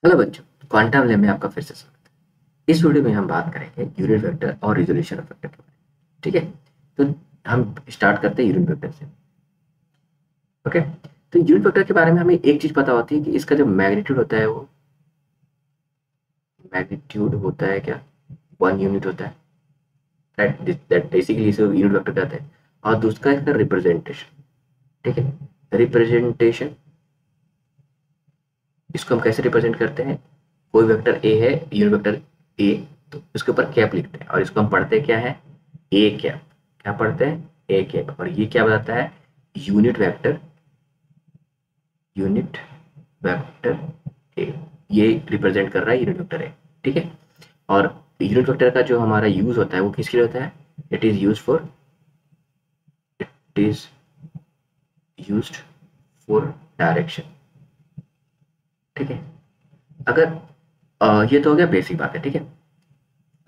Hello बच्चों, quantum lab में आपका फिर से स्वागत है। इस वीडियो में हम बात करेंगे यूनिट वेक्टर और रिजोल्यूशन ऑफ वेक्टर के बारे में। ठीक है, तो हम स्टार्ट करते हैं यूनिट वेक्टर से। ओके, तो यूनिट वेक्टर के बारे में हमें एक चीज पता होती है कि इसका जो मैग्नीट्यूड होता है वो मैग्नीट्यूड होता है क्या, 1 यूनिट होता है। राइट, दैट बेसिकली इसे यूनिट वेक्टर कहते हैं। और दूसरा इसका रिप्रेजेंटेशन। ठीक है, रिप्रेजेंटेशन इसको हम कैसे रिप्रेजेंट करते हैं। कोई वेक्टर ए है, यूनिट वेक्टर ए, तो उसके ऊपर कैप लिखते हैं और इसको हम पढ़ते क्या है, ए कैप। क्या पढ़ते हैं, ए कैप। और ये क्या बताता है, unit vector, unit vector A, ये रिप्रेजेंट कर रहा है यूनिट वेक्टर ए। ठीक है, और यूनिट वेक्टर का जो हमारा यूज होता है वो किसके लिए होता है, it is use for, it is used for direction. ठीक है, अगर ये तो हो गया बेसिक बात है। ठीक है,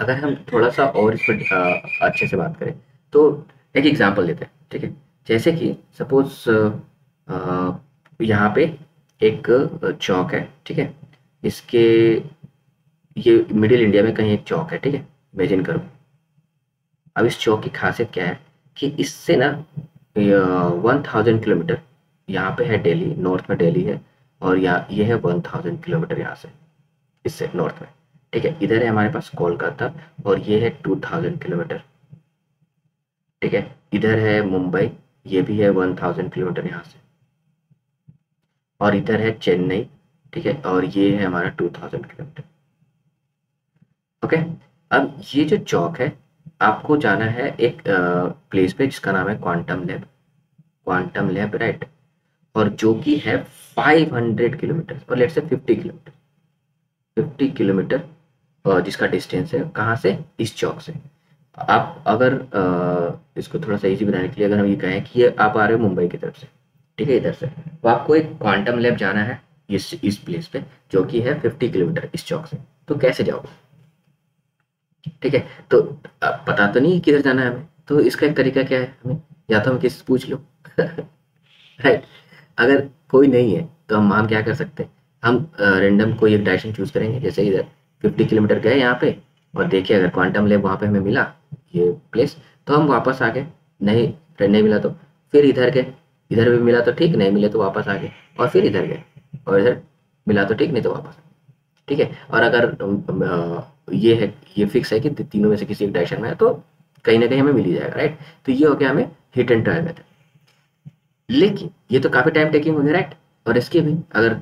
अगर हम थोड़ा सा और इस पर अच्छे से बात करें तो एक एग्जांपल लेते हैं। ठीक है, जैसे कि सपोज यहाँ पे एक चौक है। ठीक है, इसके, ये मिडिल इंडिया में कहीं एक चौक है। ठीक है, इमेजिन करो। अब इस चौक की खासियत क्या है कि इससे ना 1000 किलोमीटर, यहाँ पे है दिल्ली, नॉर्थ में दिल्ली है, और यहाँ ये है 1000 किलोमीटर यहाँ से, इससे नॉर्थ में। ठीक है, इधर है हमारे पास कोलकाता, और ये है 2000 किलोमीटर। ठीक है, इधर है मुंबई, ये भी है 1000 किलोमीटर यहाँ से, और इधर है चेन्नई। ठीक है, और ये है हमारा 2000 किलोमीटर। ओके, अब ये जो चौक है, आपको जाना है एक प्लेस पे जिसका नाम है quantum lab. Quantum lab, right. और जो कि है 500 किलोमीटर, और लेट्स से 50 किलोमीटर, 50 किलोमीटर जिसका डिस्टेंस है कहाँ से, इस चौक से। आप अगर इसको थोड़ा सा इजी बनाने के लिए अगर हम ये कहें कि ये आप आ रहे हो मुंबई की तरफ से, ठीक है, इधर से, तो आपको एक क्वांटम लैब जाना है इस प्लेस पे, जो कि है 50 किलोमीटर इस चौक से। तो कैसे जाओगे, ठीक है। तो पता तो नहीं किधर जाना है हमें, तो इसका एक तरीका क्या है, हमें या तो हम किसी से पूछ लो राइट। अगर कोई नहीं है तो हम क्या कर सकते हैं, हम रेंडम कोई एक डायरेक्शन चूज करेंगे। जैसे इधर 50 किलोमीटर गए यहाँ पे, और देखिए अगर क्वांटम लैब वहाँ पे हमें मिला, ये प्लेस, तो हम वापस आ गए। नहीं, फिर नहीं मिला तो फिर इधर गए, इधर भी मिला तो ठीक, नहीं मिले तो वापस आ गए, और फिर इधर गए, और इधर मिला तो ठीक, नहीं तो वापस। ठीक है, और अगर ये है, ये फिक्स है कि तीनों में से किसी एक डायरेक्शन में है, तो कहीं ना कहीं हमें मिल ही जाएगा, राइट। तो ये हो गया हमें हिट एंड ट्रायल मेथड। लेकिन ये तो काफ़ी टाइम टेकिंग हो गया, राइट। और इसके भी अगर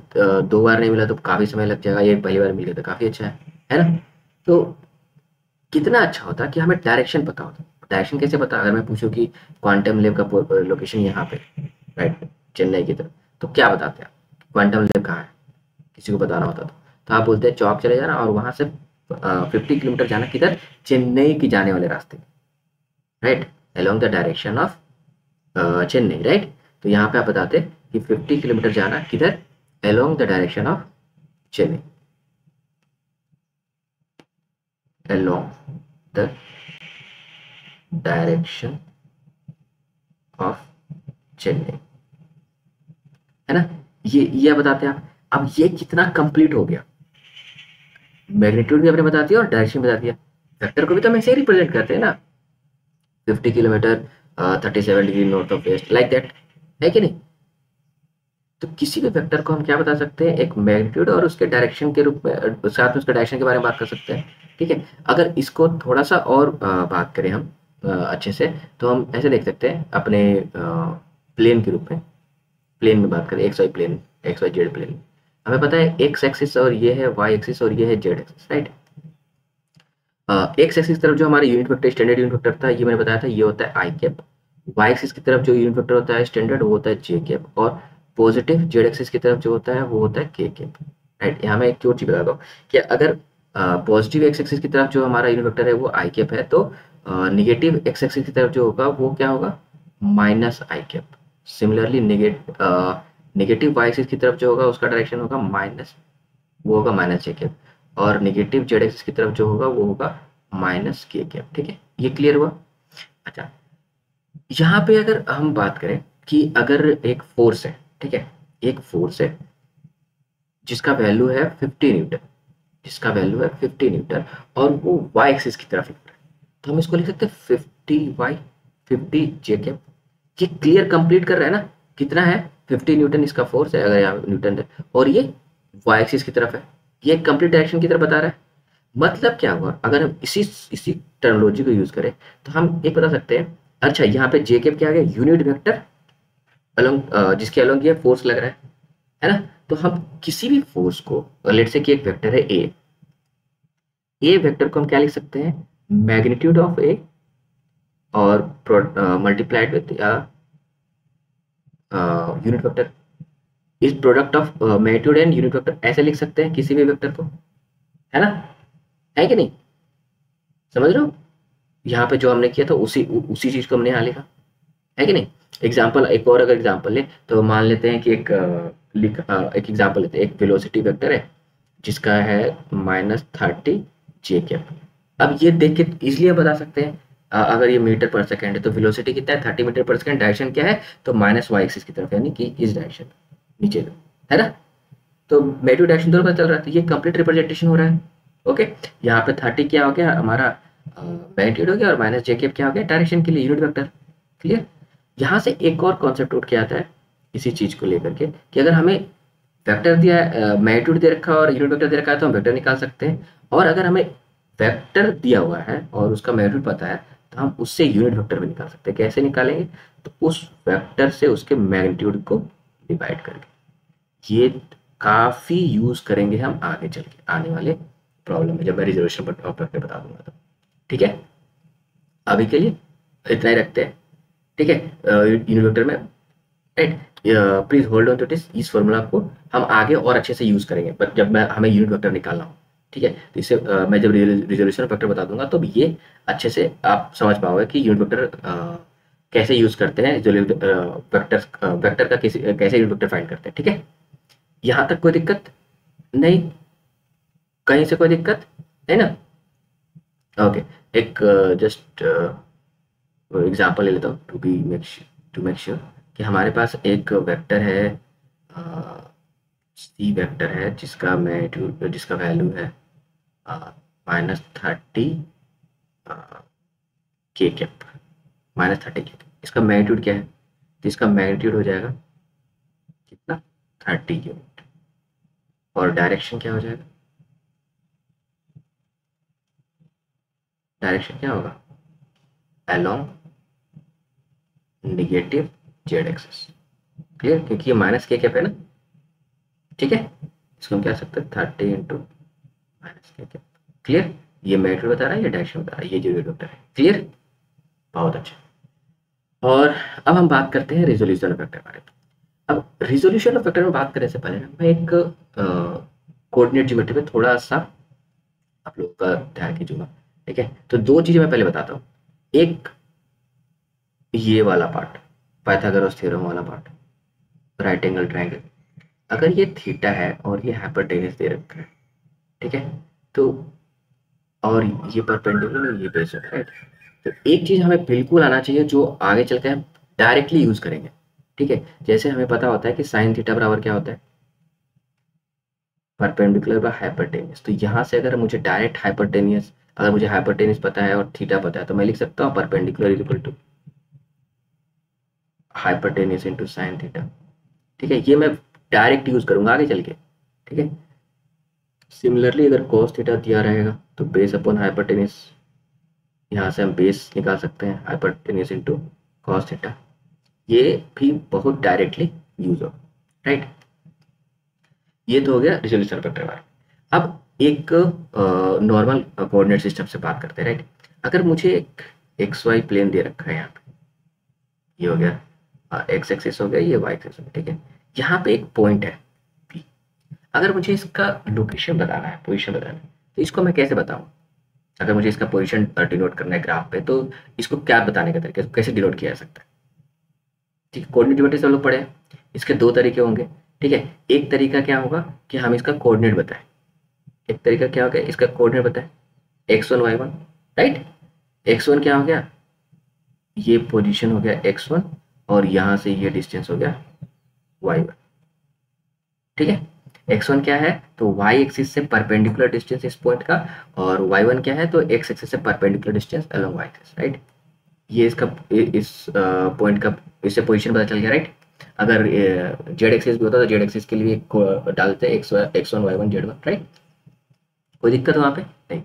2 बार नहीं मिला तो काफ़ी समय लग जाएगा, ये पहली बार मिल गया तो काफ़ी अच्छा है ना। तो कितना अच्छा होता कि हमें डायरेक्शन पता होता। डायरेक्शन कैसे पता, अगर मैं पूछूं कि क्वांटम लैब का लोकेशन यहाँ पे, राइट, चेन्नई की तरफ, तो क्या बताते हैं आप, क्वांटम लैब कहाँ है, किसी को बताना होता तो आप बोलते हैं चौक चले जाना, और वहां से 50 किलोमीटर जाना, किधर, चेन्नई की जाने वाले रास्ते, right, along the direction of Chennai, right. तो यहाँ पे आप बताते हैं कि 50 किलोमीटर जाना किधर, along the direction of Chennai, along the direction of Chennai, है ना। ये बताते हैं आप। अब ये कितना कंप्लीट हो गया, मैग्नीट्यूड भी आपने बता दिया और डायरेक्शन बता दिया। वेक्टर को भी तो हम ऐसे ही रिप्रेजेंट करते हैं ना, 50 kilometre, 37 degree north of west, like that, है कि नहीं। तो किसी भी वेक्टर को हम क्या बता सकते हैं, एक मैग्नीट्यूड और उसके डायरेक्शन के रूप में, साथ में उसके डायरेक्शन के बारे में बात कर सकते हैं। ठीक है, अगर इसको थोड़ा सा और बात करें हम अच्छे से, तो हम ऐसे देख सकते हैं अपने प्लेन के रूप में। प्लेन में बात करें, x y plane, x y z plane, हमें पता है एक्स एक्सिस और ये है वाई एक्सिस और ये है Z axis, right. X axis की तरफ जो हमारा unit vector, standard unit vector था, ये मैंने बताया था, ये होता है आई कैप। वाई एक्सिस की तरफ जो यूनिट वेक्टर होता है स्टैंडर्ड, वो होता है जे कैप। और पॉजिटिव जेड एक्सिस की तरफ जो होता है वो होता है के कैप, राइट। यहाँ मैं एक और चीज बताता हूँ कि अगर पॉजिटिव एक्स एक्सिस की तरफ जो हमारा यूनिट वेक्टर है वो आई कैप है, तो निगेटिव एक्स एक्सिस की तरफ जो होगा वो क्या होगा, minus I cap. Similarly negative Y axis की तरफ जो होगा उसका डायरेक्शन होगा माइनस, वो होगा माइनस जे कैप। और निगेटिव जेड एक्सिस की तरफ जो होगा वो होगा माइनस के कैप। ठीक है, ये क्लियर हुआ। अच्छा, यहाँ पे अगर हम बात करें कि अगर एक फोर्स है, ठीक है, एक फोर्स है जिसका वैल्यू है 50 न्यूटन, जिसका वैल्यू है 50 न्यूटन, और वो वाई एक्सिस की तरफ लिख रहा है, तो हम इसको लिख सकते हैं 50y 50 जे कैप। ये क्लियर कंप्लीट कर रहा है ना, कितना है 50 न्यूटन इसका फोर्स है, अगर यहाँ न्यूटन है, और ये वाई एक्सिस की तरफ है, ये कंप्लीट डायरेक्शन की तरफ बता रहा है। मतलब क्या हुआ, अगर हम इसी टर्मिनोलॉजी को यूज करें तो हम एक बता सकते हैं, अच्छा यहाँ पे जे कैप क्या आ गया, यूनिट वेक्टर अलोंग, जिसके अलोंग ये फोर्स लग रहा है ना। तो हम किसी भी फोर्स को, लेट से कि एक वेक्टर है ए वेक्टर को हम क्या लिख सकते हैं, मैग्नीट्यूड ऑफ ए और मल्टीप्लाइड विथ यूनिट वेक्टर, इस product of magnitude and unit vector, ऐसे लिख सकते हैं किसी भी वेक्टर को, है ना, है कि नहीं, समझ रहे हो। यहाँ पे जो हमने किया था उसी चीज को हमने यहाँ लिखा, है कि नहीं। एग्जाम्पल, एक और अगर एग्जाम्पल ले तो मान लेते हैं कि एक एग्जाम्पल लेते हैं, एक वेलोसिटी वेक्टर है जिसका है -30 जे कैप। अब ये देख के इजिली हम बता सकते हैं, अगर ये मीटर पर सेकंड है तो वेलोसिटी कितना है 30 मीटर पर सेकंड, डायरेक्शन क्या है, तो माइनस वाई एक्सिस की तरफ, यानी कि इस डायरेक्शन नीचे, है ना। तो मैग्नीट्यूड डायरेक्शन दोनों पता चल रहा है, तो ये कंप्लीट रिप्रेजेंटेशन हो रहा है। ओके, यहाँ पे 30 क्या हो गया हमारा मैग्नीट्यूड हो गया, और माइनस जे कैप क्या हो गया डायरेक्शन के लिए यूनिट वेक्टर। क्लियर। यहाँ से एक और कॉन्सेप्ट उठ के आता है इसी चीज को लेकर के, कि अगर हमें वेक्टर दिया है, मैग्नीट्यूड दे रखा है और यूनिट वेक्टर दे रखा है, तो हम वेक्टर निकाल सकते हैं, और अगर हमें वेक्टर दिया हुआ है और उसका मैग्नीट्यूड पता है तो हम उससे यूनिट वेक्टर भी निकाल सकते हैं। कैसे निकालेंगे, तो उस वेक्टर से उसके मैग्नीट्यूड को डिवाइड करके। ये काफी यूज करेंगे हम आगे चल के आने वाले प्रॉब्लम में, जब मैं रिजर्वेशन पर बता दूंगा तो। ठीक है, अभी के लिए इतना ही रखते हैं। ठीक है, यूनिट वेक्टर में, right, please hold on to this, इस फॉर्मूला को हम आगे और अच्छे से यूज करेंगे, बट जब मैं हमें यूनिट वेक्टर निकालना हो। ठीक है, तो इससे मैं जब रिजोल्यूशन वेक्टर बता दूंगा तो ये अच्छे से आप समझ पाओगे कि यूनिट वेक्टर कैसे यूज करते हैं, जो वेक्टर वेक्टर का कैसे यूनिट वेक्टर फाइंड करते हैं। ठीक है, यहाँ तक कोई दिक्कत नहीं, कहीं से कोई दिक्कत है ना। ओके, एक जस्ट एग्जांपल ले लेता हूँ टू मेक श्योर कि हमारे पास एक वेक्टर है, सी वेक्टर है जिसका मैग्नीट्यूड, जिसका वैल्यू है -30 के कैप, -30 के। इसका मैग्नीट्यूड क्या है, तो इसका मैग्नीट्यूड हो जाएगा कितना 30 यूनिट, और डायरेक्शन क्या हो जाएगा, डायरेक्शन क्या होगा along negative Z axis. Clear, क्योंकि ये माइनस के कैप है ना। ठीक है, इसको हम क्या सकते हैं 30 इंटू माइनस के कैप। क्लियर, ये मैग्नीट्यूड बता रहा है, ये डायरेक्शन बता रहा है, ये जो वेक्टर है। क्लियर, बहुत अच्छा। और अब हम बात करते हैं रिजोल्यूशन ऑफ वेक्टर बारे में। अब रिजोल्यूशन ऑफ वेक्टर में बात करने से पहले ना मैं एक कोऑर्डिनेट ज्योमेट्री पे थोड़ा सा आप लोगों का ध्यान खींचूंगा। ठीक है, तो दो चीजें मैं पहले बताता हूँ। एक ये वाला पार्ट, पाइथागोरस थ्योरम वाला पार्ट, राइट एंगल ट्रायंगल, अगर ये थीटा है और ये हाइपोटेनस दे रखा है, ठीक है, तो और ये परपेंडिकुलर, ये बेस है, राइट। तो एक चीज हमें बिल्कुल आना चाहिए जो आगे चल के हम डायरेक्टली यूज करेंगे। ठीक है, जैसे हमें पता होता है कि साइन थीटा बराबर क्या होता है, परपेंडिकुलर बाय हाइपोटेनस। तो यहाँ से अगर मुझे डायरेक्ट हाइपोटेनियस, अगर मुझे हाइपोटेनस पता है और थीटा पता है, तो मैं लिख सकता हूँ perpendicular is equal to hypotenuse into sine theta. ठीक है, ये मैं डायरेक्ट यूज करूंगा आगे चल के। ठीक है, सिमिलरली अगर cos थीटा दिया रहेगा तो बेस अपॉन हाइपोटेनस, यहाँ से हम बेस निकाल सकते हैं हाइपोटेनस इनटू cos थीटा। ये भी बहुत डायरेक्टली यूज हो, राइट। ये तो हो गया रिजोल्यूशन वेक्टर बारे। अब एक नॉर्मल कोऑर्डिनेट सिस्टम से बात करते हैं, राइट। अगर मुझे एक एक्स वाई प्लेन दे रखा है, यहाँ पे ये हो गया एक्स एक्सिस हो गया, ये वाई एक्सिस हो गया। ठीक है, यहाँ पे एक पॉइंट है P। अगर मुझे इसका लोकेशन बताना है, पोजीशन बताना है, तो इसको मैं कैसे बताऊं। अगर मुझे इसका पोजीशन डिनोट करना है ग्राफ पे, तो इसको क्या बताने का तरीका, कैसे डिनोट किया जा सकता है। ठीक है, कोऑर्डिनेट ज्योमेट्री सब लोग पढ़े हैं, इसके दो तरीके होंगे। ठीक है, एक तरीका क्या होगा कि हम इसका कोऑर्डिनेट बताएं, एक तरीका क्या होगा इसका कोऑर्डिनेट बताएं x1 y1, राइट। x1 क्या हो गया, ये पोजीशन हो गया x1, और यहाँ से ये डिस्टेंस हो गया y1। ठीक है, x1 क्या है, तो y एक्सिस से परपेंडिकुलर डिस्टेंस इस पॉइंट का, और y1 क्या है, तो x एक्सिस से perpendicular distance along y axis, right. ये इसका इस पॉइंट का इससे पोजीशन पता चल गया, राइट। अगर जेड एक्सिस भी होता तो जेड एक्सिस के लिए डालते x1 y1 z1, राइट। कोई दिक्कत वहाँ पे नहीं।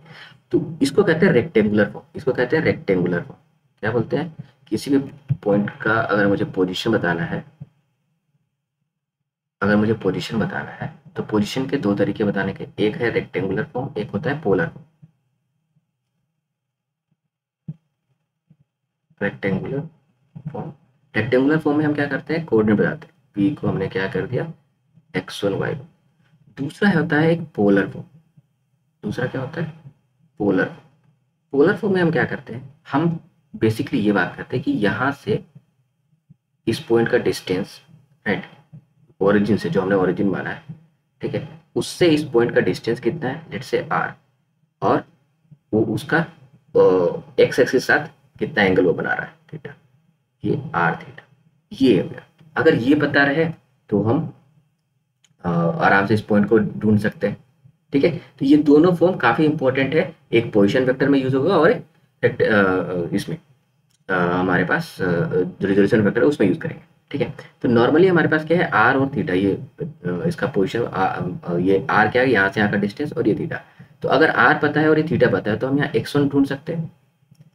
तो इसको कहते हैं रेक्टेंगुलर फॉर्म, इसको कहते हैं रेक्टेंगुलर फॉर्म। क्या बोलते हैं, किसी भी पॉइंट का अगर मुझे पोजीशन बताना है, अगर मुझे पोजीशन बताना है तो पोजीशन के दो तरीके बताने के, एक है रेक्टेंगुलर फॉर्म, एक होता है polar form. Rectangular form, rectangular form में हम क्या करते हैं, कोऑर्डिनेट बताते हैं, पी को हमने क्या कर दिया x1 y1। दूसरा होता है एक पोलर फॉर्म, दूसरा क्या होता है पोलर। पोलर फॉर्म में हम क्या करते हैं, हम बेसिकली ये बात करते हैं कि यहाँ से इस पॉइंट का डिस्टेंस, राइट, ओरिजिन से, जो हमने ओरिजिन माना है, ठीक है, उससे इस पॉइंट का डिस्टेंस कितना है, लेट्स से r, और वो उसका एक्स एक्सिस के साथ कितना एंगल वो बना रहा है, थीटा, ये आर थीटा, ये हो गया। अगर ये पता रहे तो हम आराम से इस पॉइंट को ढूंढ सकते हैं, ठीक है। तो ये दोनों फॉर्म काफ़ी इंपॉर्टेंट है, एक पोजीशन वेक्टर में यूज होगा और एक इसमें हमारे पास जो रिजोल्यूशन वेक्टर है उसमें यूज करेंगे, ठीक है। तो नॉर्मली हमारे पास क्या है, आर और थीटा, ये इसका पोजिशन, ये आर क्या है, यहाँ से यहाँ का डिस्टेंस, और ये थीटा। तो अगर आर पता है और ये थीटा पता है तो हम यहाँ x1 ढूंढ सकते हैं।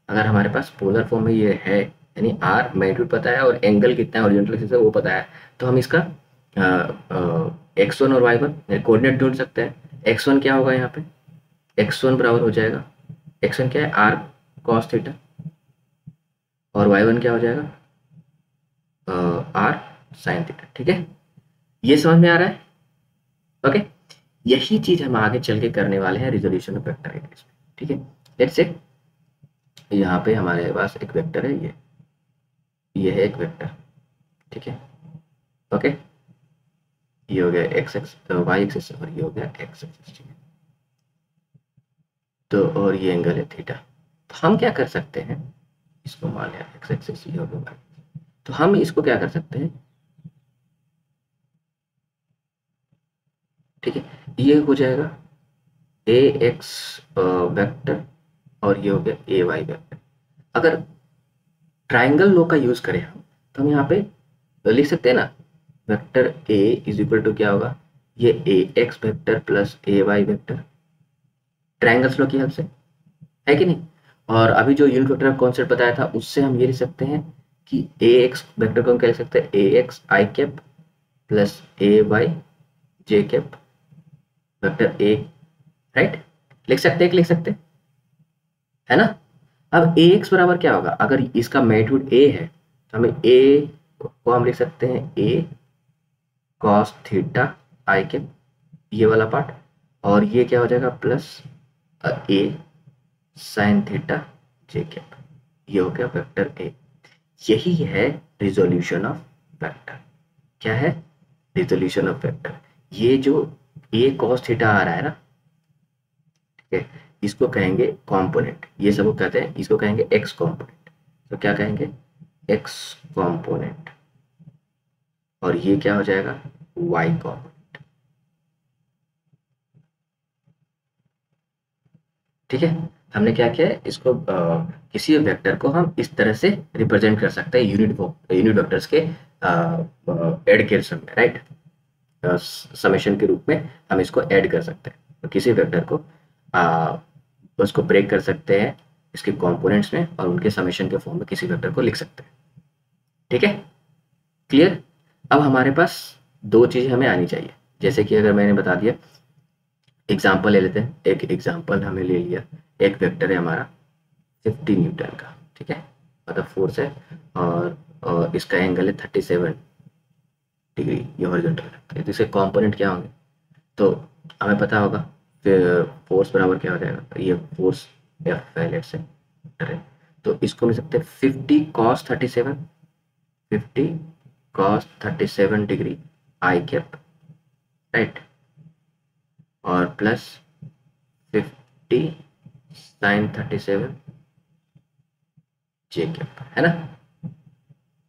अगर हमारे पास पोलर फॉर्म में ये है, यानी आर मैग्नीट्यूड पता है और एंगल कितना है ओरिजिनल एक्सिस से वो पता है, तो हम इसका x1 और y1 कोऑर्डिनेट ढूंढ सकते हैं। x1 क्या होगा यहाँ पे, x1 बराबर हो जाएगा, x1 क्या है आर कॉस थीटा, और y1 क्या हो जाएगा आर साइन थीटा, ठीक है। ये समझ में आ रहा है, ओके। यही चीज हम आगे चल के करने वाले हैं रिजोल्यूशन ऑफ वेक्टर के केस में, ठीक है। लेट्स से यहाँ पे हमारे पास एक वेक्टर है, ये है एक वेक्टर, ठीक है, ओके। ये हो गया एक्स एक्स वाई एक्सिस और ये हो गया एक्स एक्सिस, ठीक है। तो और ये एंगल है थीटा। तो हम क्या कर सकते हैं, इसको मान लिया एक्स एक्सिस, ये हो गया वाई, तो हम इसको क्या कर सकते हैं, ठीक है, ये हो जाएगा ए एक्स वेक्टर और ये हो गया ए वाई वेक्टर। अगर ट्राइंगल लॉ का यूज करें हम, तो हम यहाँ पे लिख सकते हैं ना, vector a is equal to क्या होगा, ये a x vector plus A y vector, triangles law की हेल्प से, है कि नहीं। और अभी जो यूनिट वेक्टर कॉन्सेप्ट बताया था उससे हम ये लिख सकते हैं कि ए एक्स वेक्टर को हम क्या लिख सकते हैं, A x I cap plus A Y J cap vector A, right. लिख सकते हैं कि लिख सकते हैं, है ना। अब ए एक्स बराबर क्या होगा, अगर इसका मैग्नीट्यूड ए है तो हमें ए को हम लिख सकते हैं ए कॉस थीटा आई कैप, ये वाला पार्ट, और ये क्या हो जाएगा प्लस ए साइन थीटा जे कैप, ये हो गया वेक्टर ए। यही है रिजोल्यूशन ऑफ वेक्टर। क्या है, रिजोल्यूशन ऑफ वेक्टर। ये जो ए कॉस थीटा आ रहा है ना, ठीक है, इसको कहेंगे कंपोनेंट, ये सब कहते हैं, इसको कहेंगे एक्स कंपोनेंट। तो क्या कहेंगे, एक्स कंपोनेंट, और ये क्या हो जाएगा वाई कंपोनेंट, ठीक है। हमने क्या किया है, इसको किसी वेक्टर को हम इस तरह से रिप्रेजेंट कर सकते हैं, यूनिट वेक्टर्स के ऐड के रूप में, राइट, समेशन के रूप में हम इसको ऐड कर सकते हैं। तो किसी वेक्टर को उसको ब्रेक कर सकते हैं इसके कंपोनेंट्स में, और उनके समेशन के फॉर्म में किसी वेक्टर को लिख सकते हैं, ठीक है, क्लियर। अब हमारे पास दो चीज़ें हमें आनी चाहिए, जैसे कि अगर मैंने बता दिया, एग्जाम्पल ले लेते हैं, एक एग्जाम्पल हमें ले लिया, एक वेक्टर है हमारा 50 न्यूटन का, ठीक है, मतलब फोर्स है, और इसका एंगल है 37 डिग्री, ये हॉरिजॉन्टल है। तो इसके कंपोनेंट क्या होंगे, तो हमें पता होगा, फिर फोर्स बराबर क्या हो जाएगा, ये फोर्स एफ है, लेट्स से वेक्टर है, तो इसको मिल सकते हैं 50 cos 37, 50 cos 37 degree I cap, right, और प्लस 50 sin 37 जे कैप, है ना।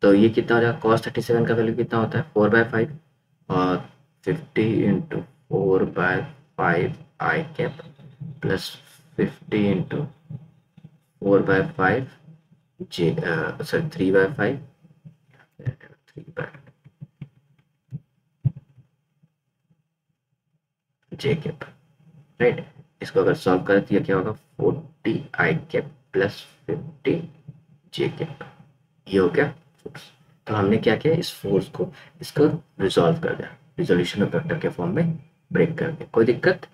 तो ये कितना हो जाएगा, cos 37 का वैल्यू कितना होता है 4/5, और 50 इंटू 4/5 आई कैप प्लस 50 इंटू 4/5 जे, सॉरी 3/5 जे कैप, राइट। इसको अगर सॉल्व करें तो ये क्या होगा, 40 आई कैप प्लस 50 जे कैप, ये हो गया फोर्स। तो हमने क्या किया, इस फोर्स को इसको रिजॉल्व कर दिया, रिजोल्यूशन ऑफ वेक्टर के फॉर्म में ब्रेक कर दिया। कोई दिक्कत,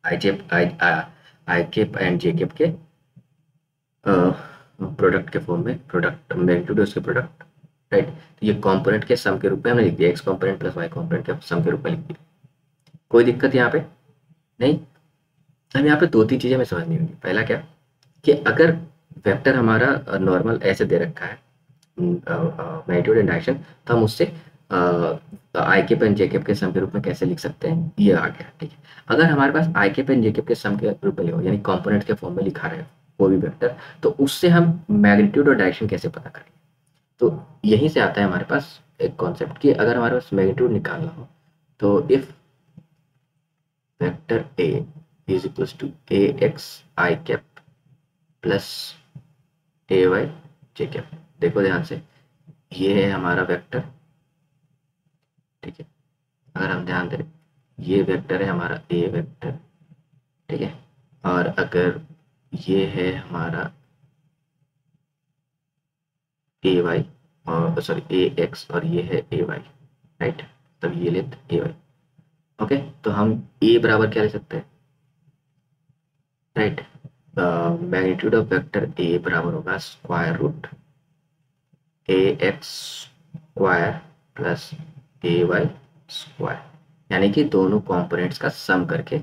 आई जेप आई केप एंड जे केप के प्रोडक्ट के फॉर्म में, प्रोडक्ट मैग्नीट्यूड उसके प्रोडक्ट, राइट। तो ये कंपोनेंट के सम के रूप में हमने लिख दिया, x component plus y component के सम के रूप में लिख दिया। कोई दिक्कत यहाँ पे नहीं। अब यहाँ पे दो तीन चीज़ें हमें समझनी होंगी। पहला क्या कि अगर वेक्टर हमारा नॉर्मल ऐसे दे रखा है मैग्नीट्यूड एंड डायरेक्शन, तो हम उससे आई के पेन जे के सम के रूप में कैसे लिख सकते हैं, ये आ गया, ठीक है। अगर हमारे पास आई के पेन जे के सम के रूप में लिखो, यानी कंपोनेंट के फॉर्म में लिखा रहे हो कोई भी वेक्टर, तो उससे हम मैग्नीट्यूड और डायरेक्शन कैसे पता करेंगे। तो यहीं से आता है हमारे पास एक कॉन्सेप्ट कि अगर हमारे पास मैग्नीट्यूड निकालना हो तो if vector a is equals to a x I cap plus A Y J cap, देखो ध्यान से, ये है हमारा वेक्टर, ठीक है। अगर हम ध्यान दें, ये वेक्टर है हमारा ए वेक्टर, ठीक है। और अगर ये है हमारा ए वाई, और सॉरी ए एक्स, और ये है ए वाई, राइट। तब ये लेते ए वाई, ओके। तो हम ए बराबर क्या ले सकते हैं, right. Magnitude of vector A बराबर होगा स्क्वायर रूट ए एक्स स्क्वायर प्लस ए वाई स्क्वायर, यानी कि दोनों कंपोनेंट्स का सम करके,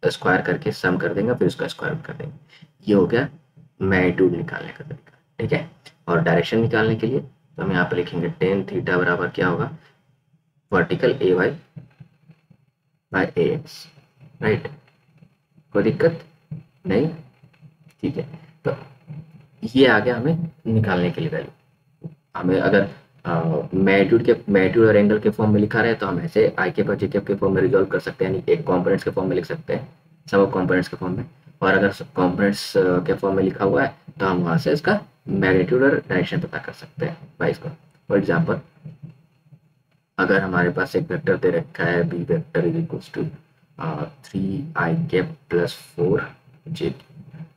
स्क्वायर करके सम कर देंगे, फिर उसका स्क्वायर कर देंगे। ये हो गया मैग्नीट्यूड निकालने का तरीका, ठीक है। और डायरेक्शन निकालने के लिए तो हम यहाँ पे लिखेंगे टेन थीटा बराबर क्या होगा, वर्टिकल ए वाई बाय ए एक्स, राइट। कोई दिक्कत नहीं, ठीक है। तो ये आ गया हमें निकालने के लिए वैल्यू। हमें अगर मैग्नीट्यूड और एंगल के फॉर्म में लिखा रहे तो हम ऐसे आई के जे के फॉर्म में रिजॉल्व कर सकते हैं, यानी एक कंपोनेंट्स के फॉर्म में लिख सकते हैं, सब कंपोनेंट्स के फॉर्म में। और अगर कंपोनेंट्स के फॉर्म में लिखा हुआ है तो हम वहाँ से इसका मैग्नीट्यूड और डायरेक्शन पता कर सकते हैं बाई इसको। फॉर एग्जाम्पल, अगर हमारे पास एक वेक्टर दे रखा है b vector is equals to 3 i cap plus 4 j,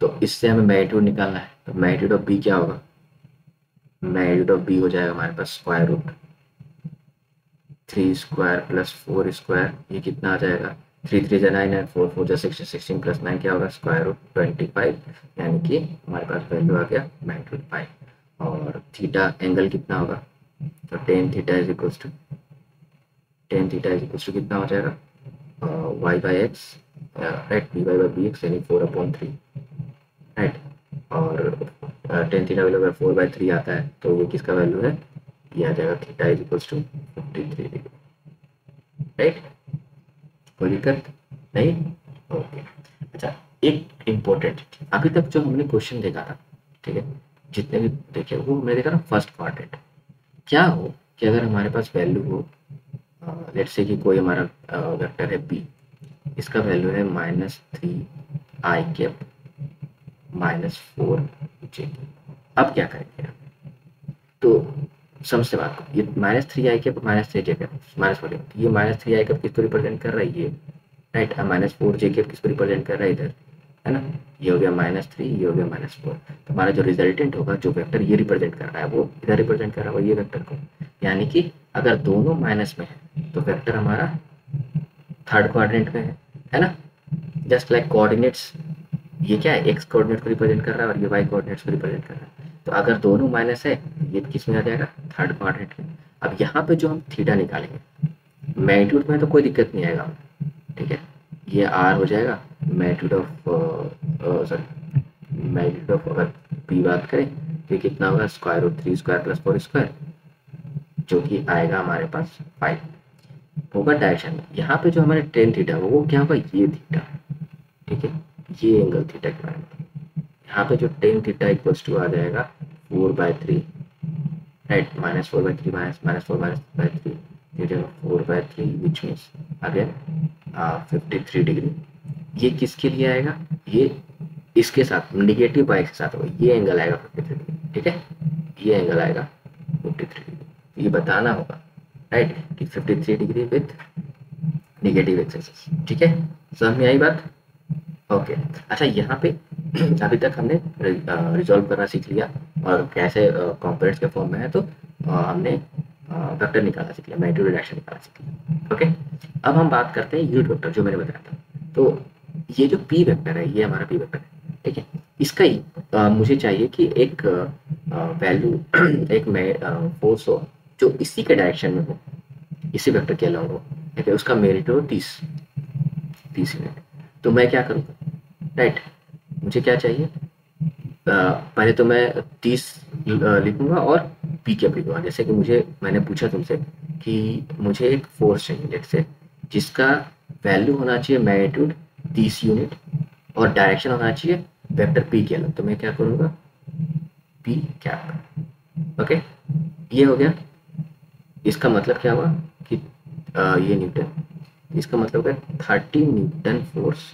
तो इससे हमें मैग्नीट्यूड निकालना है। तो मैग्नीट्यूड ऑफ बी क्या होगा, मैग्नीट्यूड ऑफ बी हो जाएगा हमारे पास square root 3 square plus 4 square, ये कितना आ जाएगा, 3 3 9 एंड 4 4 16, 16 प्लस 9 क्या होगा, स्क्वायर रूट 25, यानी कि हमारे पास वैल्यू आ गया मैग्नीट्यूड 5। और थीटा एंगल कितना होगा, तो tan theta is equals to कितना हो जाएगा, y by x, right, b y by b x, यानी 4/3, राइट। और टेन थीटा वैल्यू अगर 4/3 आता है तो ये किसका वैल्यू है, ये आ जाएगा theta is equals to 53 degree, right. कोई दिक्कत नहीं, ओके। अच्छा, एक इम्पोर्टेंट, अभी तक जो हमने क्वेश्चन देखा था, ठीक है, जितने भी देखे वो हमने देखा ना फर्स्ट क्वाड्रेंट, क्या हो कि अगर हमारे पास वैल्यू हो, लेट्स से कि कोई हमारा वेक्टर है बी, इसका वैल्यू है -3 आई कैप -4 जे। अब क्या करेंगे, तो समझते बात को, ये -3 आई कैप -3 जे कैप -4, ये -3 आई कैप किसको रिप्रेजेंट कर रहा है, ये, राइट। -4 जे कैप किसको रिप्रेजेंट कर रहा है, इधर, है ना। ये हो गया -3, ये हो गया -4। तो हमारा जो रिजल्टेंट होगा, जो वेक्टर ये रिप्रेजेंट कर रहा है वो इधर रिप्रेजेंट कर रहा है ये वेक्टर को, यानी कि अगर दोनों माइनस में है तो वेक्टर हमारा थर्ड क्वाड्रेंट में है ना। जस्ट लाइक कोऑर्डिनेट्स, ये क्या है, एक्स कोऑर्डिनेट को रिप्रेजेंट कर रहा है और ये वाई कोऑर्डिनेट्स को रिप्रेजेंट कर रहा है। तो अगर दोनों माइनस है ये किस में आ जाएगा, थर्ड क्वाड्रेंट में। अब यहाँ पे जो हम थीटा निकालेंगे, मैग्नीट्यूड में तो कोई दिक्कत नहीं आएगा, ठीक है। ये आर हो जाएगा magnitude of, sorry magnitude of, अगर पी बात करें तो कितना होगा, square root 3 square plus 4 square, जो कि आएगा हमारे पास 5 होगा डायरेक्शन में। यहाँ पे जो हमारे टेन थीटा होगा वो क्या होगा, ये थीटा, ठीक है, ये एंगल थीटा के बारे में। यहाँ पे जो टेन थीटा इक्वल्स टू आ जाएगा 4/3, right, -4/3 -4/3 4/3 which means again 53 degree. ये किसके लिए आएगा, ये इसके साथ निगेटिव बाई के साथ होगा, ये एंगल आएगा 53 डिग्री, ठीक है, ये एंगल आएगा 53 डिग्री। ये बताना होगा राइट कि 53 degree with negative x axis, ठीक है, समझ में आई बात। ओके अच्छा, यहाँ पे अभी तक हमने रिजॉल्व करना सीख लिया और कैसे कंपोनेंट्स के फॉर्म में है, तो हमने वेक्टर निकालना सीख लिया, मैग्नीट्यूड डायरेक्शन निकालना सीख लिया। ओके अब हम बात करते हैं यूनिट वेक्टर जो मैंने बताया था। तो ये जो पी वेक्टर है, ये हमारा पी वेक्टर है, ठीक है, इसका ही मुझे चाहिए कि एक वैल्यू एक फोर्स हो जो इसी के डायरेक्शन में हो, इसी वेक्टर के अलॉन्ग हो, ठीक है, उसका मैग्नीट्यूड 30 यूनिट। तो मैं क्या करूँगा राइट, मुझे क्या चाहिए, पहले तो मैं 30 लिखूंगा और पी कैप लिखूंगा। जैसे कि मैंने पूछा तुमसे कि मुझे एक फोर्स चाहिए लेट से, जिसका वैल्यू होना चाहिए मैग्नीट्यूड 30 यूनिट और डायरेक्शन होना चाहिए वेक्टर पी के अलग, तो मैं क्या करूँगा पी कैप। ओके ये हो गया। इसका मतलब क्या हुआ कि ये न्यूटन, इसका मतलब है 30 Newton force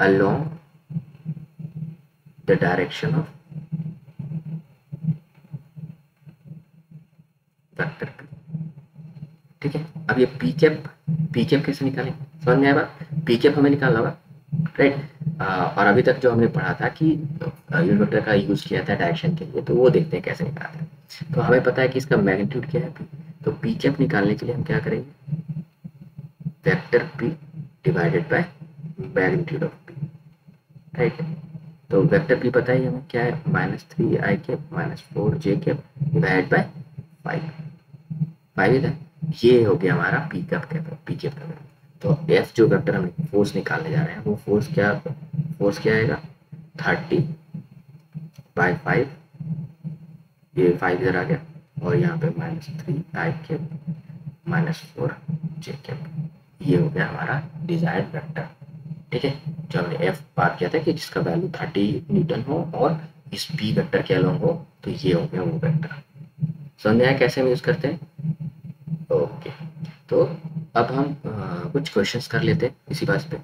along the direction of vector p, ठीक है। अब ये पी कैप कैसे निकालें, समझ में आया बात, पी कैप हमें निकालना होगा राइट। और अभी तक जो हमने पढ़ा था कि यूनिट वेक्टर का यूज किया था डायरेक्शन के लिए, तो वो देखते हैं कैसे निकालते हैं। तो हमें पता है कि इसका मैग्नीट्यूड क्या है p, तो पी कैप निकालने के लिए हम क्या करेंगे, vector p divided by magnitude of p, right. तो वेक्टर p पता ही हमें क्या है, -3 i cap -4 j cap divide by 5 इधर, ये हो गया हमारा पी कैप का। तो एफ जो वेक्टर हम फोर्स निकालने जा रहे हैं, वो फोर्स क्या आएगा 30/5, ये 5 इधर आ गया, और यहाँ पे -3 i कैप -4 j कैप, ये हो गया हमारा डिजायर्ड वेक्टर, ठीक है। जो हमने एफ बात किया था कि जिसका वैल्यू 30 न्यूटन हो और इस पी वेक्टर के अलॉन्ग हो, तो ये हो गया वो वेक्टर। समझ में आया कैसे हम यूज करते हैं। ओके तो अब हम कुछ क्वेश्चंस कर लेते हैं इसी बात पे।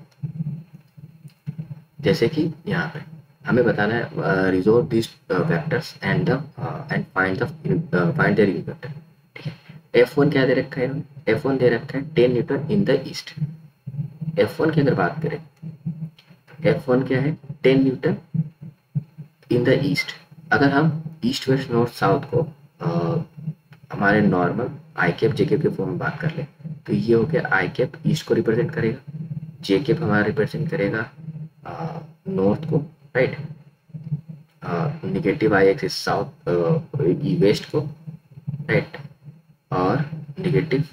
जैसे कि यहाँ पे हमें बताना है resolve this vectors and find their unit vector, ठीक है। F1 क्या दे रखा है, F1 दे रखा है 10 Newton in the east. F1 की अगर बात करें, F1 क्या है 10 न्यूटन इन द ईस्ट। अगर हम ईस्ट वेस्ट नॉर्थ साउथ को हमारे नॉर्मल आई कैप जे कैप के फॉर्म में बात कर ले, तो ये हो गया आई कैप ईस्ट को रिप्रेजेंट करेगा, जे कैप हमारा रिप्रेजेंट करेगा नॉर्थ को, राइट, निगेटिव आई एक्सिस साउथ वेस्ट को, राइट, और निगेटिव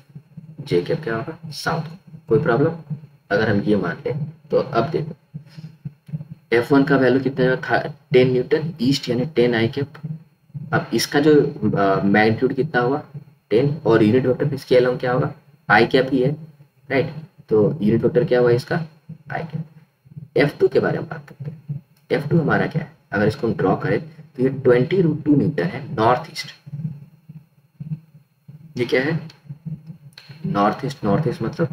जे कैप क्या होगा साउथ को। कोई प्रॉब्लम अगर हम ये मान लें, तो अब देखो F1 का वैल्यू कितना है 10 न्यूटन ईस्ट यानी 10 आई कैप। अब इसका जो मैग्नीट्यूड कितना होगा 10, और यूनिट वेक्टर इसके अलॉन्ग क्या होगा आई कैप ही है, राइट। तो यूनिट वेक्टर क्या हुआ इसका आई कैप। F2 के बारे में बात करते हैं। F2 हमारा क्या है, अगर इसको हम ड्रॉ करें तो ये 20√2 न्यूटन है नॉर्थ ईस्ट। ये क्या है नॉर्थ ईस्ट मतलब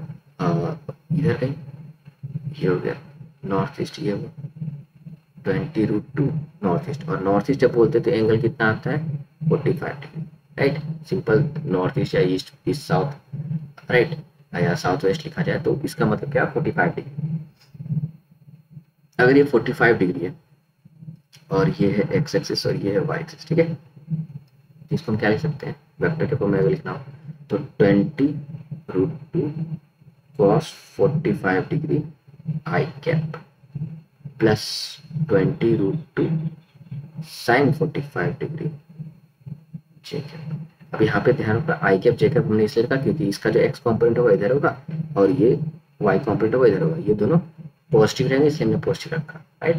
इधर कहीं, ये हो गया नॉर्थ ईस्ट, ये हो 20√2 नॉर्थ ईस्ट। और नॉर्थ ईस्ट जब बोलते हैं तो एंगल कितना आता है 45 degree, right. Simple north east या ईस्ट साउथ, राइट, या साउथ वेस्ट लिखा जाए तो इसका मतलब क्या 45 डिग्री। अगर ये 45 डिग्री है और ये है एक्स एक्सिस और ये है वाई एक्सिस, ठीक है, इसको हम क्या लिख सकते हैं वेक्टर के फॉर्म में लिखना हो तो 20√2 cos 45 degree I cap plus 20√2 sin 45 degree J cap. अब यहाँ पे ध्यान रखना आई कैप जे कैप हमने इसलिए रखा क्योंकि इसका जो एक्स कॉम्पोनेंट होगा इधर होगा और ये वाई कॉम्पोनेंट होगा इधर होगा, ये दोनों पॉजिटिव रहेंगे इसलिए हमने पॉजिटिव रखा, राइट।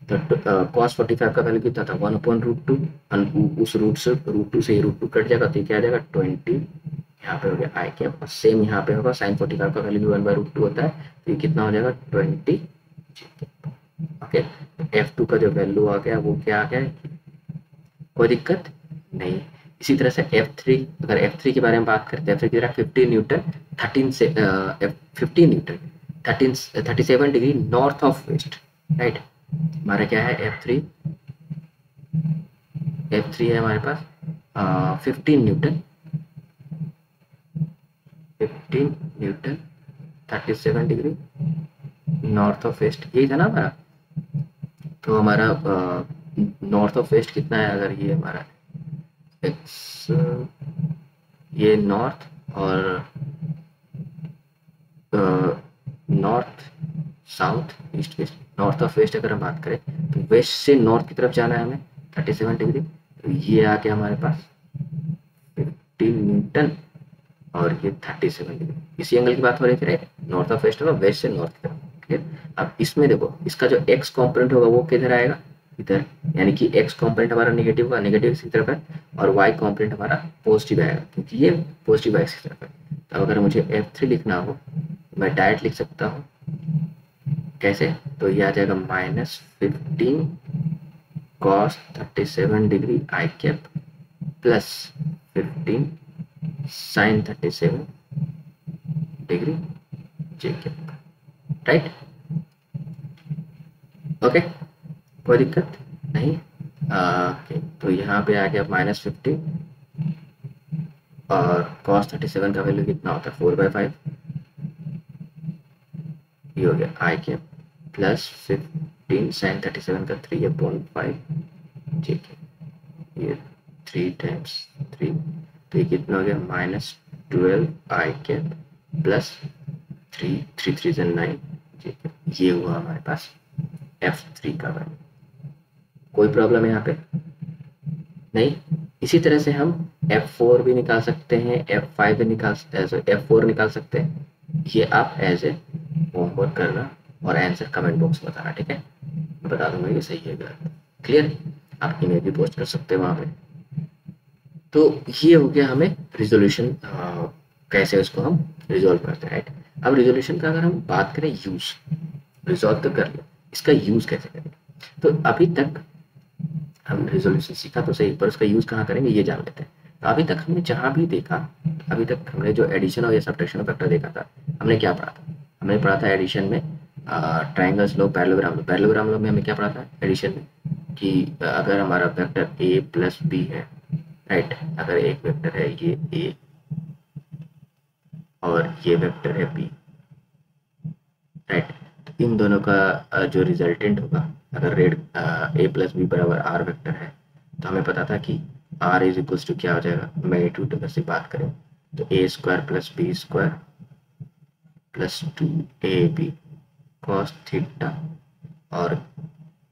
तो cos 45 का वैल्यू कितना था 1/√2, उस √2 से √2 कट जाएगा तो क्या आ जाएगा 20, यहाँ पे हो गया आई कैप, और सेम यहाँ पे होगा sin 45 का वैल्यू भी 1/√2 होता है, तो ये कितना हो जाएगा 20 जे कैप। ओके F2 का जो वैल्यू आ गया वो क्या आ गया, कोई दिक्कत नहीं, इसी तरह से F3, अगर F3 के बारे में बात करें तो F3 की तरह 15 न्यूटन 13 से 15 newton 37 degree north of west, right. हमारा क्या है F3, F3 है हमारे पास 15 newton 37 degree north of west, यही था ना हमारा। तो हमारा नॉर्थ ऑफ वेस्ट कितना है, अगर ये हमारा एक्स, ये नॉर्थ और north south east west, north of west अगर हम बात करें तो वेस्ट से नॉर्थ की तरफ जाना है हमें 37 डिग्री। तो ये आ गया हमारे पास 15 न्यूटन और ये 37 डिग्री, इसी एंगल की बात हो रही थी, राइट। नॉर्थ ऑफ वेस्ट होगा वेस्ट से नॉर्थ की तरफ, ठीक है। अब इसमें देखो इसका जो एक्स कॉम्पोनेंट होगा वो किधर आएगा, इधर, यानी कि एक्स कॉम्पोनेंट हमारा नेगेटिव होगा, नेगेटिव की तरफ है, और वाई कॉम्पोनेंट हमारा पॉजिटिव आएगा क्योंकि ये पॉजिटिव एक्स की तरफ है। तो अगर मुझे F3 लिखना हो मैं डायरेक्ट लिख सकता हूँ, कैसे, तो ये आ जाएगा -15 cos 37 degree I cap plus 15 sin 37 degree J cap, right. Okay, कोई दिक्कत नहीं। ओके, तो यहाँ पे आ गया -15 और cos 37 का वैल्यू कितना होता है 4/5, ये हो गया आई कैप प्लस 15 sin 37 का 3/5 जे कैप, ये 3 टाइम्स 3, तो ये कितना हो गया -12 आई कैप प्लस 3 3 से 9 जे कैप, ये हुआ हमारे पास F3 का वैल्यू। कोई प्रॉब्लम है यहाँ पे नहीं। इसी तरह से हम F4 भी निकाल सकते हैं, F5 भी निकाल सकते हैं, F4 निकाल सकते हैं। ये आप एज ए होमवर्क करना और आंसर कमेंट बॉक्स में बताना, ठीक है। मैं बता दूंगा ये सही है गलत, क्लियर। आप ईमेल भी पोस्ट कर सकते हैं वहाँ पे। तो ये हो गया हमें रिजोल्यूशन, कैसे उसको हम रिजोल्व करते हैं, राइट। अब रिजोल्यूशन का अगर हम बात करें, यूज, रिजोल्व तो कर लिया, इसका यूज कैसे करेंगे। तो अभी तक हम रिजोल्यूशन सीखा तो सही, पर उसका यूज कहाँ करेंगे ये जान लेते हैं। तो अभी तक हमने जहाँ भी देखा, अभी तक हमने जो एडिशन और या सब्ट्रैक्शन फैक्टर देखा था, हमने क्या पढ़ा था, हमने पढ़ा था एडिशन में ट्राइंगल्स लो, पैरेललोग्राम लो। पैरेललोग्राम लो में हमें क्या पढ़ा था एडिशन में, कि अगर हमारा वेक्टर a प्लस बी है, राइट, अगर एक वेक्टर है ये a और ये वेक्टर है b, राइट, तो इन दोनों का जो रिजल्टेंट होगा, अगर रेड a प्लस बी बराबर आर वेक्टर है, तो हमें पता था कि r इज इक्वल्स टू क्या हो जाएगा, मैग्नीट्यूड अगर से बात करें तो a² plus b² plus 2ab cos theta, और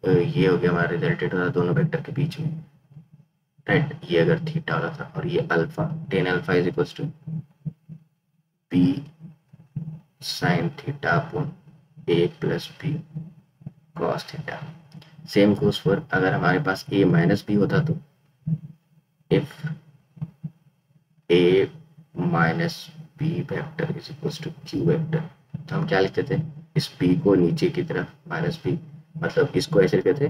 ये हो गया हमारा रिजल्टेंट होता दोनों वेक्टर के बीच में, राइट। ये अगर थीटा होता था और ये alpha, tan alpha is equals to b sin theta upon a plus b cos theta. Same goes for अगर हमारे पास a माइनस बी होता तो if a minus b vector is equals to q vector, तो हम क्या लिखते थे, इस p को नीचे की तरफ माइनस बी, मतलब इसको ऐसे लिखते थे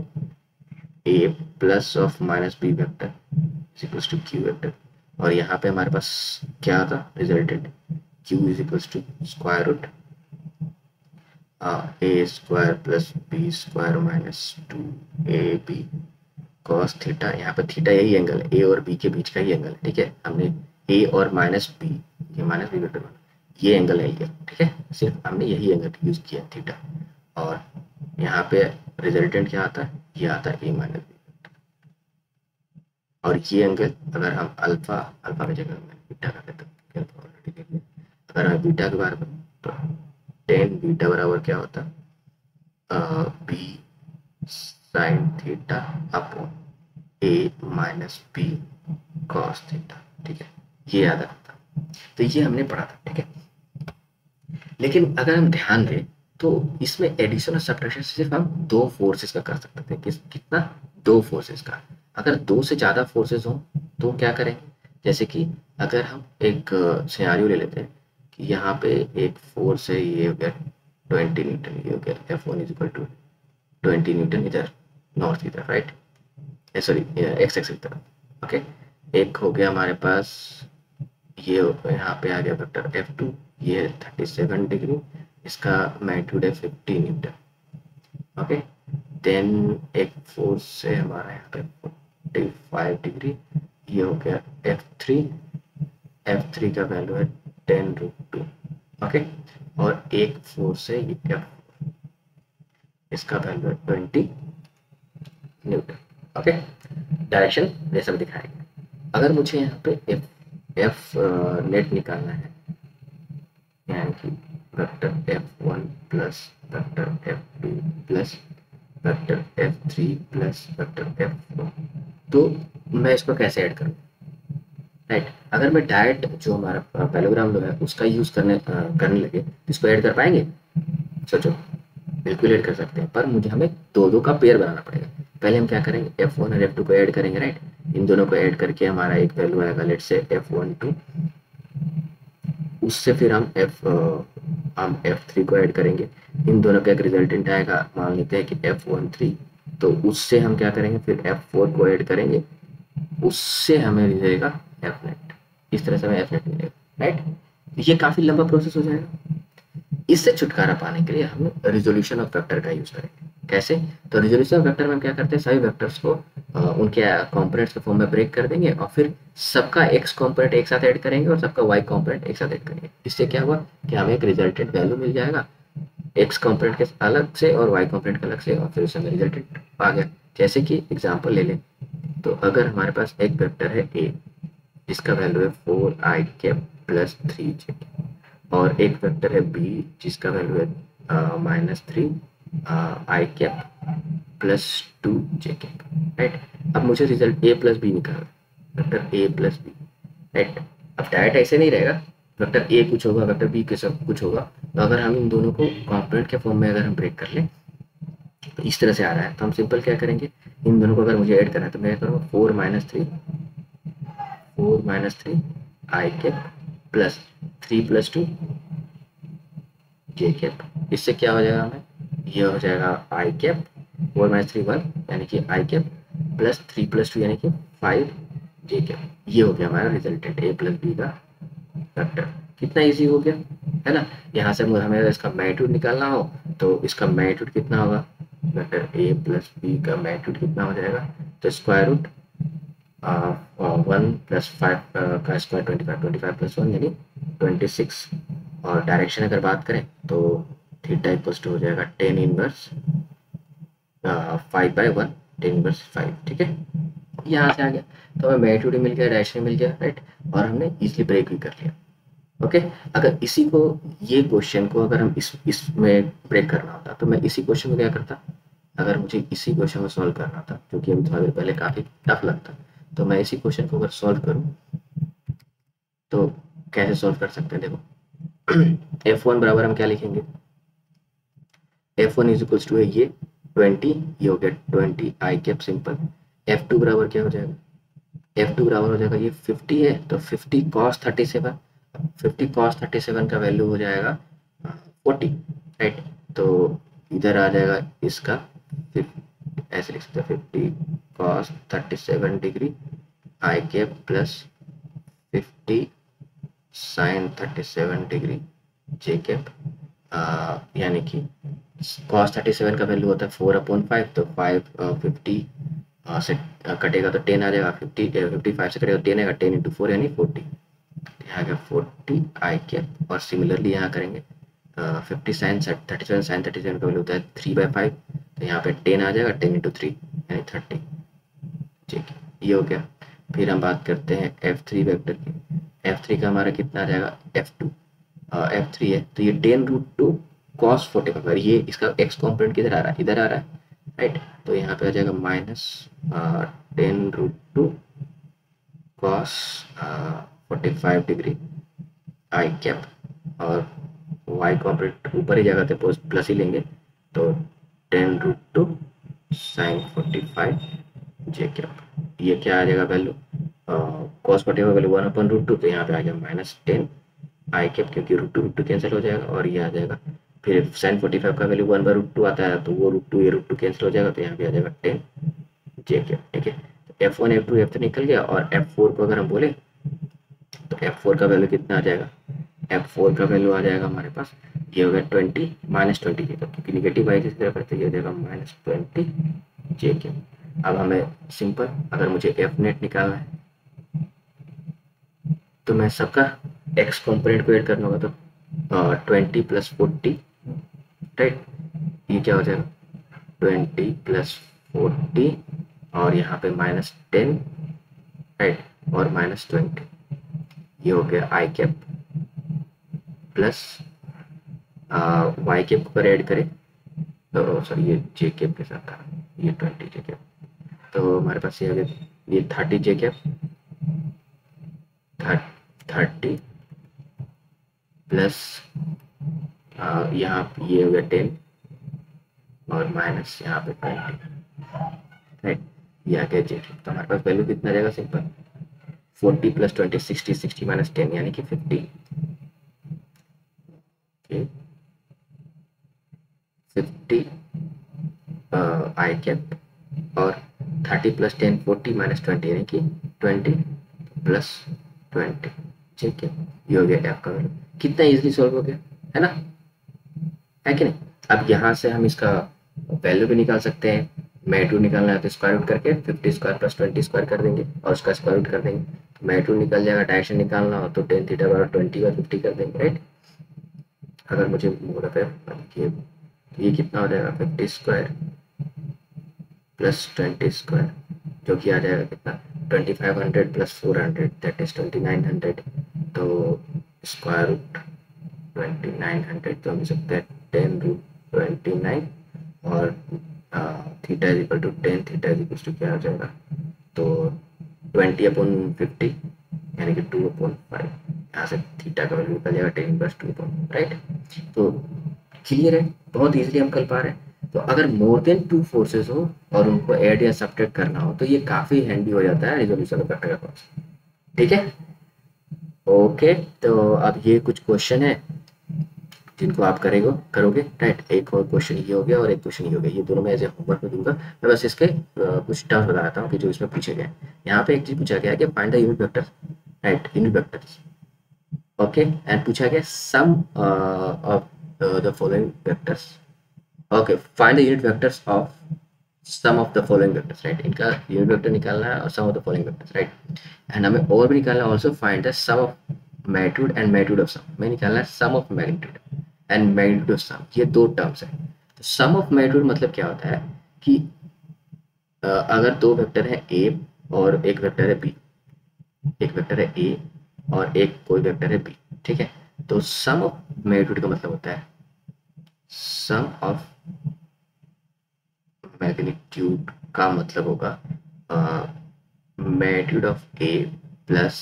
a plus of minus b vector is equals to q vector, और यहाँ पे हमारे पास क्या था resultant, q is equals to square root a² plus b² minus 2ab cos theta. यहाँ पे थीटा यही एंगल है, a और b के बीच का ही एंगल है, ठीक है। हमने a और माइनस बी, ये माइनस बी वेक्टर, ये एंगल है ये, ठीक है। सिर्फ हमने यही एंगल यूज किया थीटा, और यहाँ पे रिजल्टेंट क्या आता है, ये आता है a माइनस बी, और ये एंगल अगर हम अल्फा की जगह बीटा का कहते हैं, ऑलरेडी देख लिया। अगर हम बीटा के बारे में, तो टेन बीटा बराबर क्या होता है, बी साइन थीटा अपॉन ए माइनस बी कॉस थीटा, ठीक है, ये याद रखता। तो ये हमने पढ़ा था, ठीक है। लेकिन अगर हम ध्यान दें तो इसमें एडिशन और सब्ट्रैक्शन सिर्फ हम दो फोर्सेस का कर सकते थे, कितना, दो फोर्सेस का। अगर दो से ज़्यादा फोर्सेस हो तो क्या करेंगे, जैसे कि अगर हम एक सिनेरियो ले लेते हैं कि यहाँ पे एक फोर्स है, ये हो गया 20 न्यूटन, ये हो गया F1 is equal to 20 newton इधर नॉर्थ की तरफ, राइट, सॉरी एक्स एक्स की तरफ, ओके। एक हो गया हमारे पास, ये यहाँ पे आ गया वेक्टर F2, ये है 37 डिग्री, इसका मैग्नीट्यूड है 50 न्यूटन। ओके, देन एक फोर्स है हमारा यहाँ पे 45 डिग्री, ये हो गया F3, F3 का वैल्यू है 10√2। ओके, और एक फोर्स है ये F, इसका वैल्यू है 20 न्यूटन। ओके, डायरेक्शन जैसा भी दिखाएंगे। अगर मुझे यहाँ पे एफ नेट निकालना है, यानी कि vector F1 plus vector F2 plus vector F3 plus vector F4, तो मैं इसको कैसे ऐड करूँ? राइट, अगर मैं डायरेक्ट जो हमारा पैराग्राम जो है उसका यूज़ करने लगे, इसको ऐड कर पाएंगे? सोचो, बिल्कुल ऐड कर सकते हैं, पर मुझे हमें दो दो का पेयर बनाना पड़ेगा। पहले हम क्या करेंगे, F1 और F2 को ऐड करेंगे। राइट, इन दोनों को ऐड करके हमारा एक वैल्यू आएगा, लेट्स से F12, उससे फिर हम F3 को ऐड करेंगे, इन दोनों का एक रिजल्टेंट आएगा, मान लेते हैं कि F13, तो उससे हम क्या करेंगे, फिर F4 को ऐड करेंगे, उससे हमें मिलेगा Fnet। इस तरह से हमें Fnet मिलेगा। राइट, ये काफ़ी लंबा प्रोसेस हो जाएगा। इससे छुटकारा पाने के लिए हम रिजोल्यूशन ऑफ वेक्टर का यूज़ करेंगे। कैसे? तो रिजोल्यूशन ऑफ वेक्टर में हम क्या करते हैं, सभी वेक्टर्स को उनके कंपोनेंट्स के फॉर्म में ब्रेक कर देंगे और फिर सबका एक्स कंपोनेंट एक साथ ऐड करेंगे और सबका वाई कंपोनेंट एक साथ ऐड करेंगे। इससे क्या हुआ कि हमें एक रिजल्टेंट वैल्यू मिल जाएगा, एक्स कंपोनेंट के अलग से और वाई कंपोनेंट के अलग से, और फिर उससे हमें रिजल्टेंट आ गया। जैसे कि एग्जाम्पल ले लें, तो अगर हमारे पास एक वेक्टर है ए, जिसका वैल्यू है 4i प्लस 3j, और एक वेक्टर है बी जिसका वैल्यू है -3 i प्लस 2j। राइट, अब मुझे रिजल्ट a प्लस बी निकालना, vector a plus b. Right, अब डायरेक्ट ऐसे नहीं रहेगा, वेक्टर a कुछ होगा, वेक्टर b के सब कुछ होगा। तो अगर हम इन दोनों को कंपोनेंट के फॉर्म में अगर हम ब्रेक कर लें, तो इस तरह से आ रहा है, तो हम सिंपल क्या करेंगे, इन दोनों को अगर मुझे ऐड करना है तो मैं करूँगा 4 - 3 i plus 3 plus 2 j cap. इससे क्या हो जाएगा हमें, ये हो जाएगा i कैप, 4 - 3 1 यानी कि i कैप प्लस 3 प्लस 2 यानी कि 5 j कैप। ये हो गया हमारा रिजल्टेंट a प्लस बी का वेक्टर। कितना इजी हो गया है ना। यहाँ से हमें अगर इसका मैग्नीट्यूड निकालना हो तो इसका मैग्नीट्यूड कितना होगा, वेक्टर a प्लस बी का मैग्नीट्यूड कितना हो जाएगा, तो स्क्वायर रूट 1 प्लस 5 का स्क्वायर 25 प्लस 1 यानी 26। और डायरेक्शन अगर बात करें तो थीटा इक्वल्स टू हो जाएगा 10 इनवर्स 5/1, 10 इनवर्स 5। ठीक है, यहाँ से आ गया, तो हमें मैग्नीट्यूड मिल गया, डायरेक्शन मिल गया। राइट, और हमने इजीली ब्रेक भी कर लिया। ओके, अगर इसी को, ये क्वेश्चन को अगर हम इसमें ब्रेक करना होता तो मैं इसी क्वेश्चन को क्या करता, अगर मुझे इसी क्वेश्चन को सॉल्व करना था, क्योंकि अभी थोड़ा देर पहले काफ़ी टफ लगता, तो मैं इसी क्वेश्चन को अगर सॉल्व करूं तो कैसे सॉल्व कर सकते हैं, देखो F1 बराबर हम क्या लिखेंगे, F1 इज इक्वल्स टू है ये 20, ये हो गया 20 i कैप सिंपल। F2 बराबर क्या हो जाएगा, F2 बराबर हो जाएगा, ये 50 है तो 50 cos 37, 50 cos 37 का वैल्यू हो जाएगा 40। राइट, तो इधर आ जाएगा इसका, ऐसे लिख सकते हैं 50 cos 37 degree i cap plus 50 sin 37 degree j cap, यानी कि cos 37 का वैल्यू होता है 4/5, तो 50 से कटेगा तो 10 आ जाएगा, 55 से कटेगा तो 10 आएगा, 10 × 4 यानी 40, यहाँ आ गया 40 i कैप। और सिमिलरली यहाँ करेंगे 50 sin 37 का वैल्यू होता है 3/5, तो यहाँ पे 10 आ जाएगा, 10 × 3 यानी 30। ठीक है, ये हो गया। फिर हम बात करते हैं F3 वेक्टर की। F3 का हमारा कितना आ जाएगा, F3 है तो ये 10√2 cos 45, ये इसका x कॉम्पोनेंट किधर आ रहा है, इधर आ रहा है। राइट, तो यहाँ पे आ जाएगा -10√2 cos 45 डिग्री i कैप, और y कॉम्पोनेंट ऊपर ही जगह थे प्लस ही लेंगे, तो 10√2 sin 45 j कैप। ये क्या आ जाएगा वैल्यू, cos 45 वैल्यू 1/√2, तो यहाँ पे आ गया -10 i कैप, क्योंकि √2 कैंसिल हो जाएगा, और ये आ जाएगा फिर sin 45 का वैल्यू 1/√2 आता है, तो वो √2 ये √2 कैंसिल हो जाएगा, तो यहाँ पे आ जाएगा 10 j कैप। ठीक है, तो F1 F2 F3 निकल गया, और F4 को अगर हम बोले तो F4 का वैल्यू कितना आ जाएगा, F4 का वैल्यू आ जाएगा हमारे पास, ये हो गया 20 -20 के, क्योंकि निगेटिव वाई की तरफ करते ये हो जाएगा -20 जे के। अब हमें सिंपल, अगर मुझे एफ नेट निकालना है तो मैं सबका एक्स कॉम्पोनेंट को ऐड करना होगा, तो 20 + 40, राइट, ये क्या हो जाएगा 20 + 40, और यहाँ पे -10, राइट, और -20, ये हो गया आई कैप प्लस वाई कैप पर ऐड करें तो सॉरी ये जे कैप के साथ था, ये 20 जे कैप, तो हमारे पास ये हो गया, ये 30 जे कैप, 30 प्लस यहाँ ये हो गया 10, और माइनस यहाँ पे 20, राइट, ये आ गया जे। तो हमारे पास वैल्यू कितना रहेगा, सिंपल 40 + 20 60, 60 - 10 यानी कि 50, 50 आई कैप, और 30 + 10 40 - 20 यानी कि 20 + 20, ठीक है, ये हो गया एफ का वैल्यू। कितना इजीली सॉल्व हो गया, है ना, है कि नहीं। अब यहाँ से हम इसका वैल्यू भी निकाल सकते हैं, मैग्नीट्यूड निकालना है तो स्क्वायर रूट करके 50² + 20 स्क्वायर कर देंगे और उसका स्क्वायर रूट कर देंगे, तो मैग्नीट्यूड निकल जाएगा। डायरेक्शन निकालना हो तो tan θ = 20/50 कर देंगे, राइट। अगर मुझे बोला था ये कितना हो जाएगा 50² + 20 स्क्वायर, जो कि आ जाएगा कितना 2500 + 400 दैट इज 2900, तो स्क्वायर रूट 2900 तो हम लिख सकते हैं 10√29, और θ = tan θ = क्या आ जाएगा, तो 20/50 यानी कि 2/5, यहाँ से थीटा का वैल्यू निकल जाएगा 10 + 2, राइट। तो क्लियर है, बहुत इजीली हम कर पा रहे हैं। तो अगर मोर देन 2 फोर्सेस हो और उनको ऐड या सब्ट्रैक्ट करना हो तो ये काफ़ी हैंडी हो जाता है रिजोल्यूशन ऑफ वेक्टर का, ठीक है। ओके, तो अब ये कुछ क्वेश्चन है जिनको आप करोगे, राइट। एक और क्वेश्चन ये हो गया और एक क्वेश्चन ये हो गया, ये दोनों मैं एज ए होमवर्क में दूंगा। मैं बस इसके कुछ टर्म्स बता देता हूँ कि जो इसमें पूछे गए। यहाँ पे एक चीज पूछा गया है कि find the unit vector, right, unit vectors, okay, and पूछा गया sum of the following vectors, okay, find the unit vectors of sum of the following vectors, right. इनका यूनिट वेक्टर निकालना है और sum of the following vectors, right. And हमें और भी निकालना है, also find the sum of magnitude and magnitude of sum, में निकालना है sum of magnitude and magnitude of सम, ये दो टर्म्स है। तो सम ऑफ मैग्नीट्यूड मतलब क्या होता है कि अगर दो वेक्टर है ए और एक वेक्टर है बी, एक वेक्टर है ए और एक कोई वेक्टर है बी, ठीक है, तो सम ऑफ मैग्नीट्यूड का मतलब होता है सम ऑफ मैग्नीट्यूड का मतलब होगा magnitude of a plus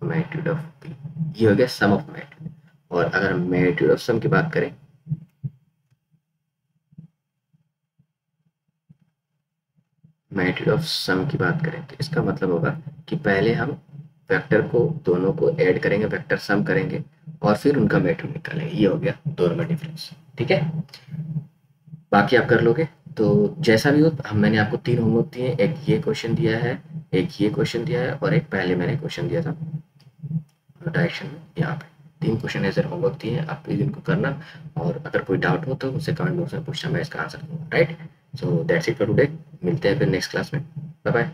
magnitude of b, ये हो गया सम ऑफ मैग्नीट्यूड। और अगर हम मैग्नीट्यूड ऑफ सम की बात करें, मैग्नीट्यूड ऑफ सम की बात करें तो इसका मतलब होगा कि पहले हम वेक्टर को दोनों को ऐड करेंगे, वेक्टर सम करेंगे और फिर उनका मैग्नीट्यूड निकालेंगे, ये हो गया दोनों में डिफरेंस, ठीक है। बाकी आप कर लोगे। तो जैसा भी हो, मैंने आपको 3 होमवर्क दिए, एक ये क्वेश्चन दिया है, एक ये क्वेश्चन दिया है और एक पहले मैंने क्वेश्चन दिया था डायरेक्शन में, यहाँ पे 3 क्वेश्चन ऐसे होमवर्क दिए हैं, आप प्लीज इनको करना। और अगर कोई डाउट हो तो मुझसे कमेंट बॉक्स में पूछना, मैं इसका आंसर दूंगा, right. So that's it for today, मिलते हैं फिर नेक्स्ट क्लास में, बाय बाय।